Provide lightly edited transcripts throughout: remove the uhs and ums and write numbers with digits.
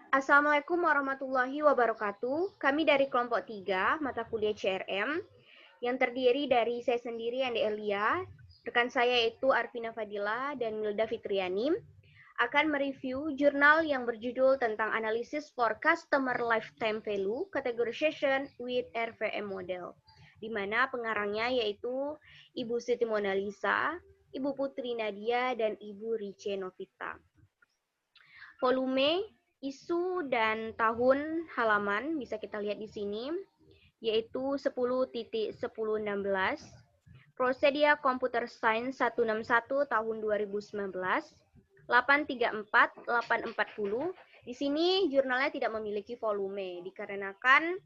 Assalamualaikum warahmatullahi wabarakatuh. Kami dari kelompok 3, mata kuliah CRM, yang terdiri dari saya sendiri, Andi Elia, rekan saya yaitu Arvina Fadila dan Milda Fitriani, akan mereview jurnal yang berjudul tentang Analysis for Customer Lifetime Value Categorization with RVM Model, di mana pengarangnya yaitu Ibu Siti Mona Lisa, Ibu Putri Nadia, dan Ibu Rice Novita. Volume, isu, dan tahun halaman bisa kita lihat di sini, yaitu 10.1016, Prosedia Computer Science 161 tahun 2019, 834, 840. Di sini jurnalnya tidak memiliki volume, dikarenakan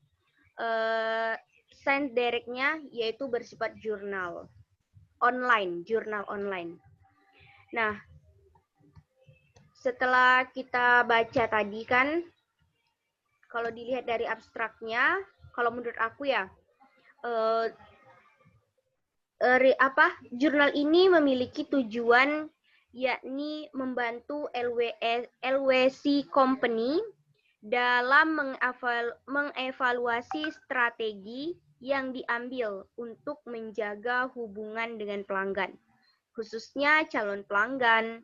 science direct-nya yaitu bersifat jurnal online. Nah, setelah kita baca tadi kan, kalau dilihat dari abstraknya, kalau menurut aku ya, jurnal ini memiliki tujuan yakni membantu LWC Company dalam mengevaluasi strategi yang diambil untuk menjaga hubungan dengan pelanggan, khususnya calon pelanggan.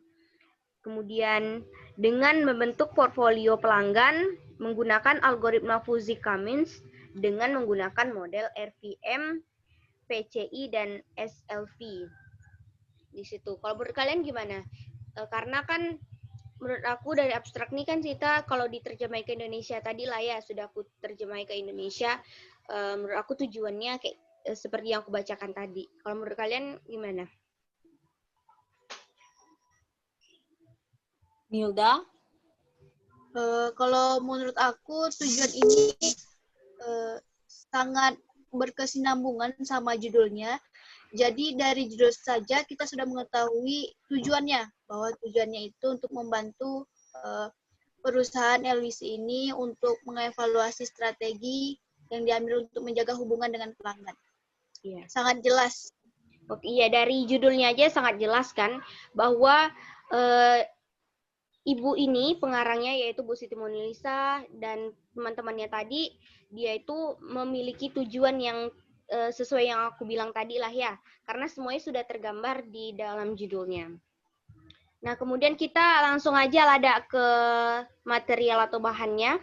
Kemudian dengan membentuk portfolio pelanggan menggunakan algoritma Fuzzy-Cummins dengan menggunakan model RVM, PCI, dan SLV. Di situ. Kalau menurut kalian gimana? Karena kan menurut aku dari abstrak ini kan kita kalau diterjemah ke Indonesia tadi lah ya, sudah aku terjemah ke Indonesia. Menurut aku tujuannya kayak seperti yang aku bacakan tadi. Kalau menurut kalian gimana? Milda? Kalau menurut aku tujuan ini sangat berkesinambungan sama judulnya. Jadi dari judul saja kita sudah mengetahui tujuannya, bahwa tujuannya itu untuk membantu perusahaan LWC ini untuk mengevaluasi strategi yang diambil untuk menjaga hubungan dengan pelanggan. Iya. Sangat jelas. Oke, iya, dari judulnya aja sangat jelas kan bahwa ibu ini pengarangnya yaitu Bu Siti Mona Lisa dan teman-temannya tadi, dia itu memiliki tujuan yang sesuai yang aku bilang tadi lah ya, karena semuanya sudah tergambar di dalam judulnya. Nah, kemudian kita langsung aja lada ke material atau bahannya.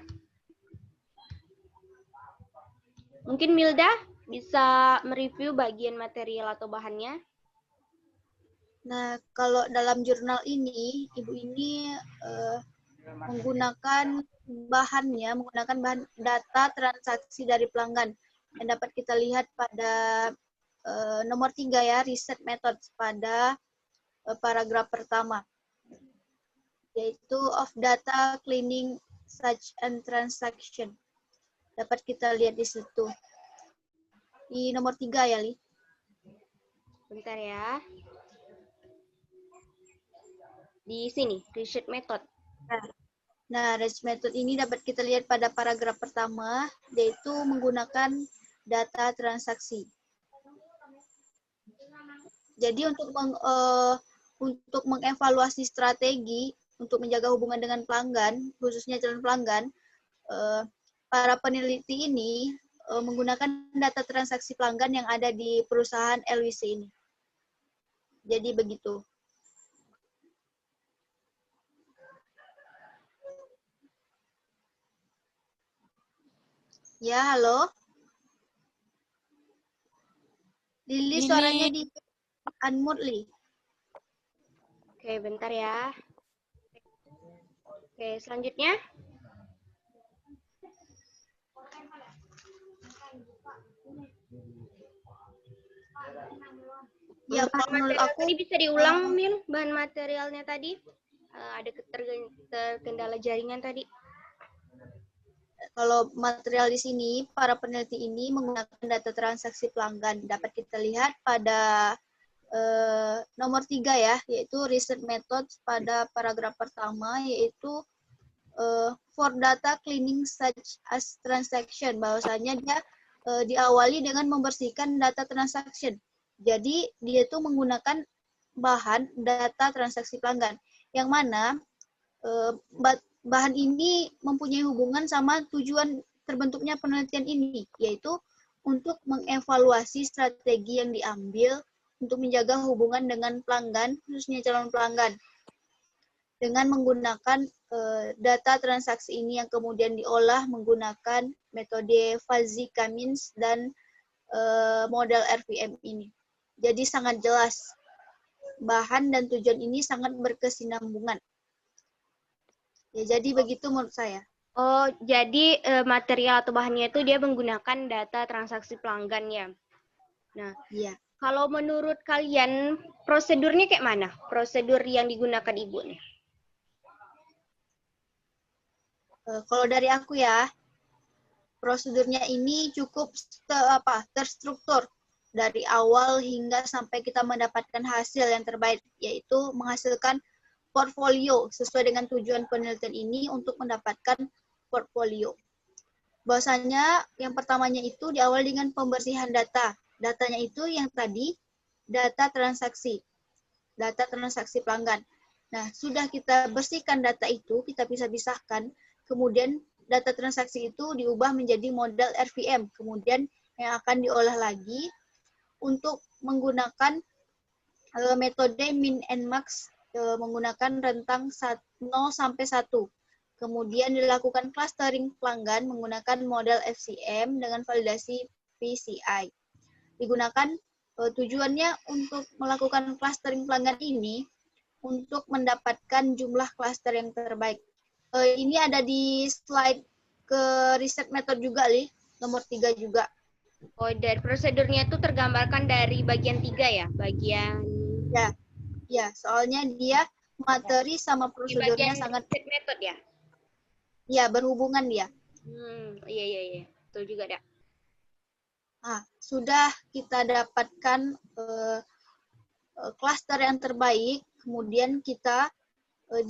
Mungkin Milda bisa mereview bagian material atau bahannya. Nah, kalau dalam jurnal ini, ibu ini menggunakan bahan data transaksi dari pelanggan yang dapat kita lihat pada nomor 3 ya, research methods pada paragraf pertama, yaitu of data cleaning such and transaction. Dapat kita lihat di situ. Di nomor 3 ya, Li. Bentar ya. Di sini, research method. Nah, research method ini dapat kita lihat pada paragraf pertama, yaitu menggunakan data transaksi. Jadi untuk mengevaluasi strategi untuk menjaga hubungan dengan pelanggan, khususnya calon pelanggan, para peneliti ini menggunakan data transaksi pelanggan yang ada di perusahaan LWC ini. Jadi begitu. Ya, halo. Lili, suaranya di unmute, Li. Oke, bentar ya. Oke, selanjutnya. Ya, menurut aku ini bisa diulang, Mil, bahan materialnya tadi. Ada terkendala jaringan tadi. Kalau material di sini, para peneliti ini menggunakan data transaksi pelanggan. Dapat kita lihat pada nomor 3 ya, yaitu research methods pada paragraf pertama, yaitu for data cleaning such as transaction. Bahwasanya dia diawali dengan membersihkan data transaction. Jadi dia itu menggunakan bahan data transaksi pelanggan, yang mana bahan ini mempunyai hubungan sama tujuan terbentuknya penelitian ini, yaitu untuk mengevaluasi strategi yang diambil untuk menjaga hubungan dengan pelanggan, khususnya calon pelanggan, dengan menggunakan data transaksi ini yang kemudian diolah menggunakan metode fuzzy K-means dan model RVM ini. Jadi sangat jelas, bahan dan tujuan ini sangat berkesinambungan. Ya, jadi begitu menurut saya. Oh, jadi material atau bahannya itu dia menggunakan data transaksi pelanggan ya. Nah, Iya. kalau menurut kalian prosedurnya kayak mana? Prosedur yang digunakan Ibu nih? Kalau dari aku ya, prosedurnya ini cukup terstruktur dari awal hingga sampai kita mendapatkan hasil yang terbaik, yaitu menghasilkan portfolio sesuai dengan tujuan penelitian ini untuk mendapatkan portfolio. Bahwasanya yang pertamanya itu diawali dengan pembersihan data. Datanya itu yang tadi data transaksi pelanggan. Nah, sudah kita bersihkan data itu, kita pisah-pisahkan, kemudian data transaksi itu diubah menjadi model RVM, kemudian yang akan diolah lagi untuk menggunakan metode min and max menggunakan rentang 0 sampai 1. Kemudian dilakukan clustering pelanggan menggunakan model FCM dengan validasi PCI. Digunakan tujuannya untuk melakukan clustering pelanggan ini untuk mendapatkan jumlah cluster yang terbaik. Ini ada di slide ke riset method juga, Li, nomor 3 juga. Oh, dari prosedurnya itu tergambarkan dari bagian 3 ya? Bagian... Ya, soalnya dia materi sama prosedurnya sangat... riset method ya? Ya, berhubungan dia. Iya. Betul juga, Dak. Nah, sudah kita dapatkan klaster yang terbaik, kemudian kita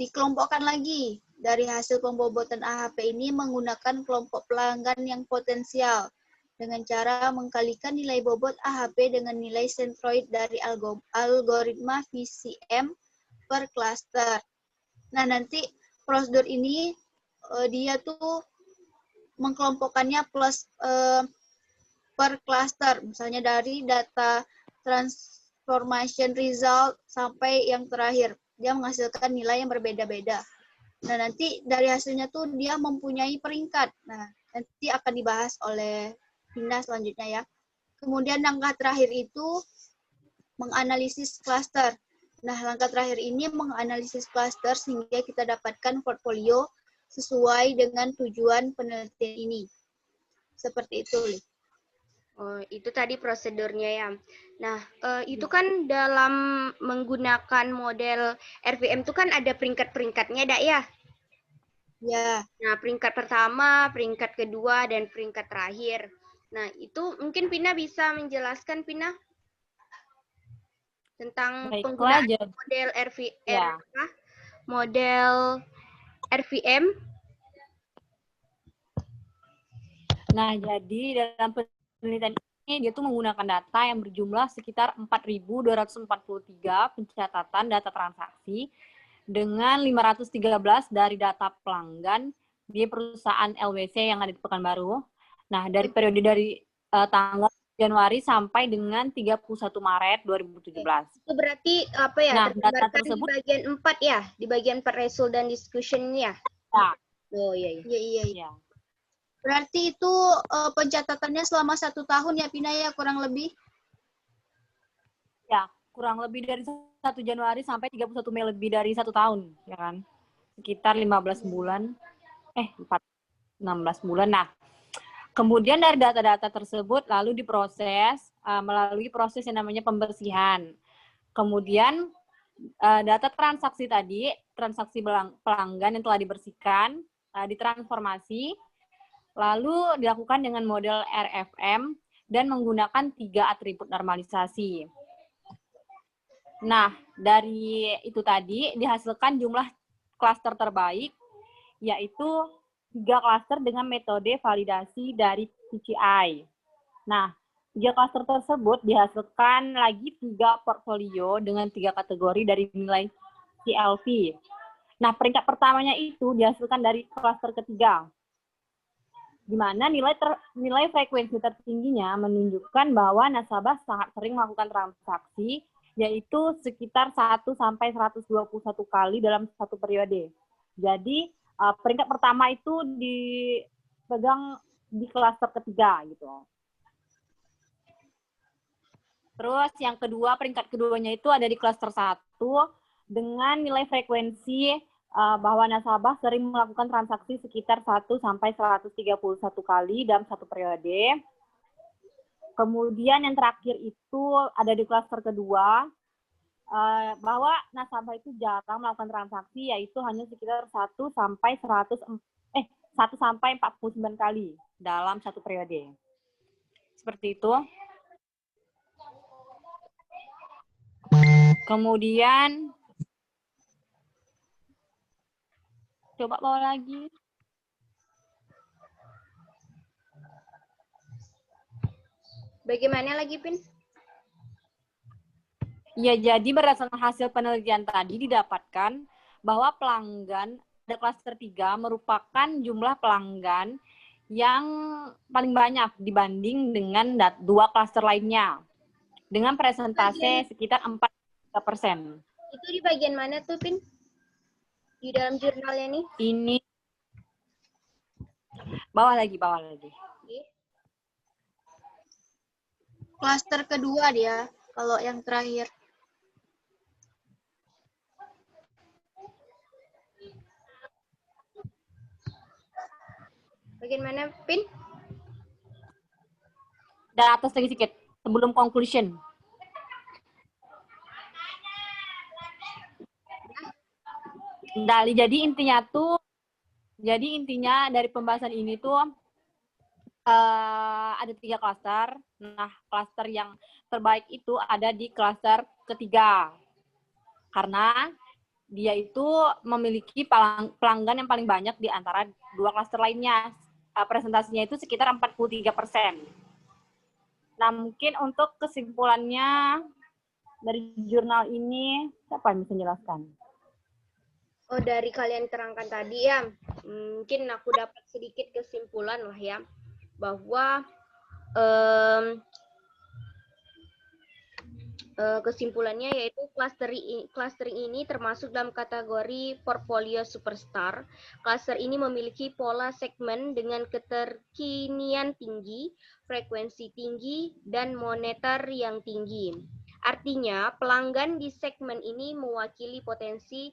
dikelompokkan lagi dari hasil pembobotan AHP ini menggunakan kelompok pelanggan yang potensial dengan cara mengkalikan nilai bobot AHP dengan nilai sentroid dari algoritma VCM per klaster. Nah, nanti prosedur ini dia tuh mengkelompokkannya plus per klaster, misalnya dari data transformation result sampai yang terakhir. Dia menghasilkan nilai yang berbeda-beda. Nah, nanti dari hasilnya tuh dia mempunyai peringkat. Nah, nanti akan dibahas oleh Vina selanjutnya ya. Kemudian langkah terakhir itu menganalisis klaster. Nah, langkah terakhir ini menganalisis klaster sehingga kita dapatkan portfolio sesuai dengan tujuan penelitian ini. Seperti itu, Li. Oh, itu tadi prosedurnya ya. Nah, itu kan dalam menggunakan model RVM itu kan ada peringkat-peringkatnya, Dak ya? Ya. Nah, peringkat pertama, peringkat kedua, dan peringkat terakhir. Nah, itu mungkin Pina bisa menjelaskan, Pina? Tentang penggunaan model model RVM. Nah, jadi dalam penelitian ini dia tuh menggunakan data yang berjumlah sekitar 4.243 pencatatan data transaksi dengan 513 dari data pelanggan di perusahaan LWC yang ada di Pekanbaru. Nah, dari periode dari tanggal Januari sampai dengan 31 Maret 2017. Itu berarti apa ya? Nah, data tersebut di bagian 4 ya, di bagian per result dan discussion ya. Ya. Oh iya. Iya. Berarti itu pencatatannya selama 1 tahun ya, Pina ya, kurang lebih? Ya, kurang lebih dari 1 Januari sampai 31 Mei, lebih dari 1 tahun, ya kan? Sekitar 15 bulan, 16 bulan. Nah, kemudian dari data-data tersebut lalu diproses melalui proses yang namanya pembersihan. Kemudian data transaksi tadi, transaksi pelanggan yang telah dibersihkan, ditransformasi, lalu dilakukan dengan model RFM dan menggunakan 3 atribut normalisasi. Nah, dari itu tadi dihasilkan jumlah klaster terbaik, yaitu 3 klaster dengan metode validasi dari PCI. Nah, 3 klaster tersebut dihasilkan lagi 3 portfolio dengan 3 kategori dari nilai CLV. Nah, peringkat pertamanya itu dihasilkan dari klaster ketiga, di mana nilai frekuensi tertingginya menunjukkan bahwa nasabah sangat sering melakukan transaksi, yaitu sekitar 1-121 kali dalam satu periode. Jadi, peringkat pertama itu dipegang di klaster ketiga, gitu. Terus yang kedua, peringkat keduanya itu ada di klaster 1 dengan nilai frekuensi bahwa nasabah sering melakukan transaksi sekitar 1-131 kali dalam satu periode. Kemudian yang terakhir itu ada di klaster kedua, bahwa nasabah itu jarang melakukan transaksi, yaitu hanya sekitar 1-49 kali dalam satu periode. Seperti itu. Kemudian coba bawa lagi. Bagaimana lagi, Pin? Ya, jadi berdasarkan hasil penelitian tadi didapatkan bahwa pelanggan pada klaster 3 merupakan jumlah pelanggan yang paling banyak dibanding dengan dua klaster lainnya, dengan persentase sekitar 4%. Itu di bagian mana tuh, Pin? Di dalam jurnalnya nih? Ini bawah lagi. Klaster kedua dia, kalau yang terakhir. Bagian mana, Pin? Dan atas lagi sedikit, sebelum conclusion. Jadi intinya dari pembahasan ini tuh ada 3 klaster. Nah, klaster yang terbaik itu ada di klaster ketiga. Karena dia itu memiliki pelanggan yang paling banyak di antara dua klaster lainnya. Presentasinya itu sekitar 43%. Nah, mungkin untuk kesimpulannya dari jurnal ini, siapa yang bisa menjelaskan? Oh, dari kalian terangkan tadi ya, mungkin aku dapat sedikit kesimpulan lah ya, bahwa kesimpulannya yaitu clustering ini termasuk dalam kategori portfolio superstar. Cluster ini memiliki pola segmen dengan keterkinian tinggi, frekuensi tinggi, dan moneter yang tinggi. Artinya, pelanggan di segmen ini mewakili potensi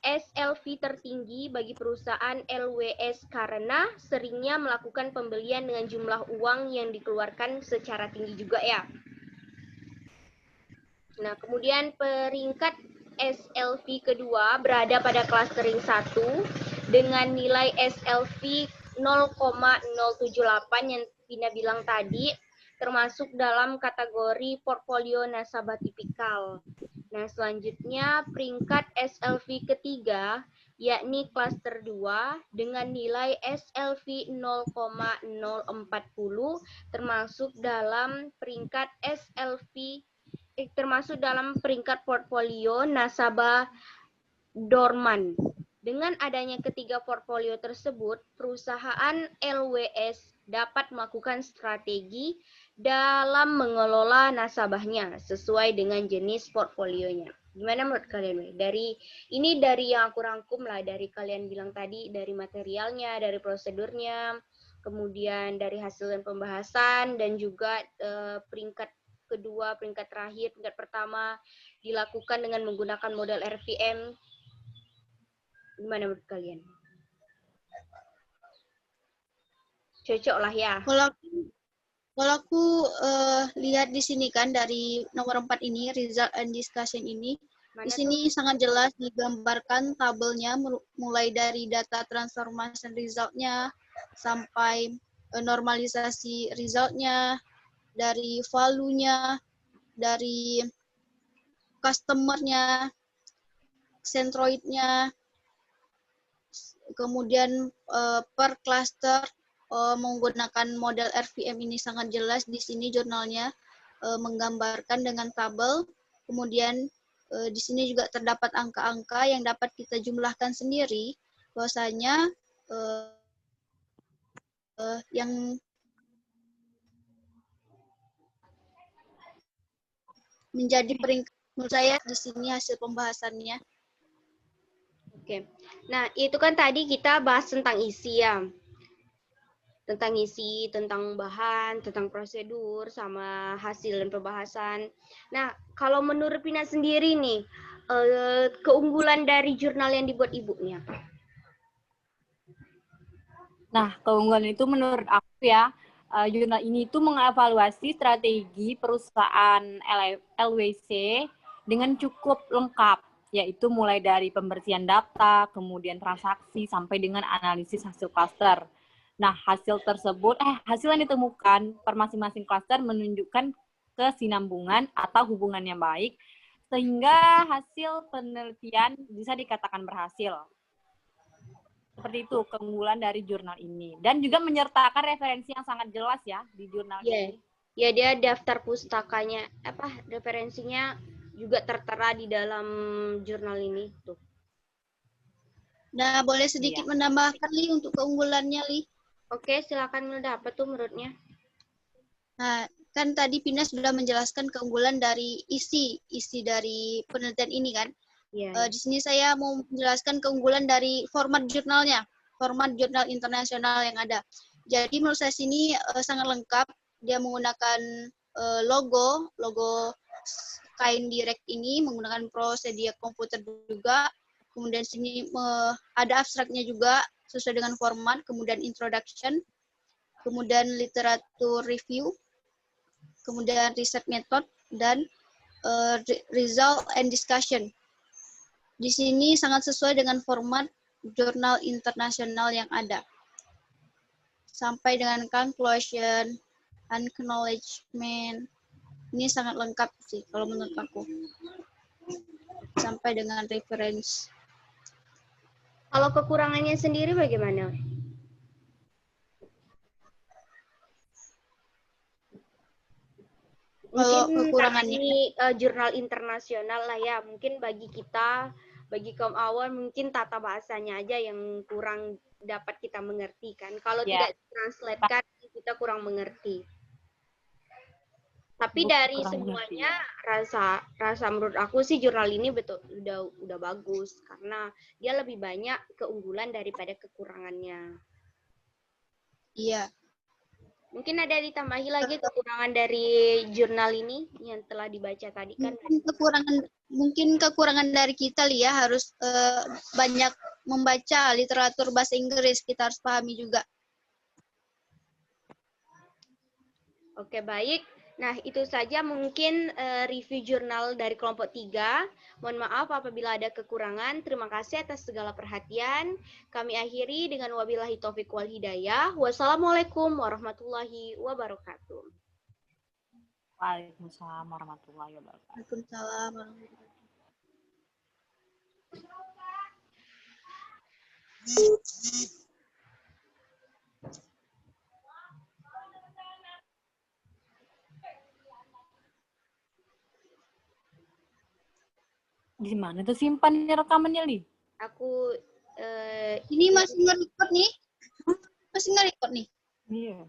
SLV tertinggi bagi perusahaan LWS karena seringnya melakukan pembelian dengan jumlah uang yang dikeluarkan secara tinggi juga ya. Nah, kemudian peringkat SLV kedua berada pada clustering 1 dengan nilai SLV 0,078 yang Pina bilang tadi, termasuk dalam kategori portfolio nasabah tipikal. Nah, selanjutnya peringkat SLV ketiga, yakni cluster 2 dengan nilai SLV 0,040, termasuk dalam peringkat portfolio nasabah dorman. Dengan adanya ketiga portfolio tersebut, perusahaan LWS dapat melakukan strategi dalam mengelola nasabahnya sesuai dengan jenis portfolionya. Gimana menurut kalian? Dari yang aku rangkum lah, dari kalian bilang tadi, dari materialnya, dari prosedurnya, kemudian dari hasil dan pembahasan, dan juga peringkat kedua, peringkat terakhir, peringkat pertama dilakukan dengan menggunakan model RVM. Gimana menurut kalian? Cocok lah ya. Kalau aku lihat di sini kan dari nomor 4 ini, result and discussion ini, di sini sangat jelas digambarkan tabelnya mulai dari data transformation result-nya sampai normalisasi result-nya, dari value-nya, dari customer-nya, centroid-nya, kemudian per cluster menggunakan model RVM ini sangat jelas di sini jurnalnya menggambarkan dengan tabel, kemudian Di sini juga terdapat angka-angka yang dapat kita jumlahkan sendiri, bahwasanya yang menjadi peringkat menurut saya di sini hasil pembahasannya. Oke. Nah, itu kan tadi kita bahas tentang isi ya. Tentang isi, tentang bahan, tentang prosedur, sama hasil dan pembahasan. Nah, kalau menurut Pina sendiri nih, keunggulan dari jurnal yang dibuat Ibu nih apa? Nah, keunggulan itu menurut aku ya, jurnal ini itu mengevaluasi strategi perusahaan LWC dengan cukup lengkap, yaitu mulai dari pembersihan data, kemudian transaksi, sampai dengan analisis hasil klaster. Nah, hasil yang ditemukan per masing-masing klaster menunjukkan kesinambungan atau hubungan yang baik, sehingga hasil penelitian bisa dikatakan berhasil. Seperti itu keunggulan dari jurnal ini. Dan juga menyertakan referensi yang sangat jelas ya di jurnal ini. Ya, dia daftar pustakanya, referensinya juga tertera di dalam jurnal ini tuh. Nah, boleh sedikit menambahkan, Li, untuk keunggulannya, Li? Oke, silakan Milda. Apa tuh menurutnya? Nah, kan tadi Pina sudah menjelaskan keunggulan dari isi dari penelitian ini kan. Di sini saya mau menjelaskan keunggulan dari format jurnalnya, format jurnal internasional yang ada. Jadi menurut saya sini sangat lengkap. Dia menggunakan logo Kain Direct ini menggunakan prosedur komputer juga. Kemudian sini ada abstraknya juga sesuai dengan format, kemudian introduction, kemudian literatur review, kemudian research method, dan result and discussion. Di sini sangat sesuai dengan format jurnal internasional yang ada. Sampai dengan conclusion, acknowledgement. Ini sangat lengkap sih kalau menurut aku. Sampai dengan reference. Kalau kekurangannya sendiri bagaimana? Mungkin kekurangannya ini jurnal internasional lah ya. Mungkin bagi kita, bagi kaum awam mungkin tata bahasanya aja yang kurang dapat kita mengerti kan. Kalau tidak ditranslatekan kita kurang mengerti. Tapi dari semuanya rasa menurut aku sih jurnal ini betul udah bagus karena dia lebih banyak keunggulan daripada kekurangannya. Iya. Mungkin ada ditambahi lagi kekurangan dari jurnal ini yang telah dibaca tadi kan? Mungkin kekurangan dari kita ya harus banyak membaca literatur bahasa Inggris, kita harus pahami juga. Oke, baik. Nah, itu saja mungkin review jurnal dari kelompok 3. Mohon maaf apabila ada kekurangan. Terima kasih atas segala perhatian. Kami akhiri dengan wabillahi taufiq wal hidayah. Wassalamualaikum warahmatullahi wabarakatuh. Waalaikumsalam warahmatullahi wabarakatuh. Waalaikumsalam warahmatullahi wabarakatuh. Di mana tuh simpannya rekamannya, Li? Aku ini masih nge-record nih. Masih nge-record nih. Iya.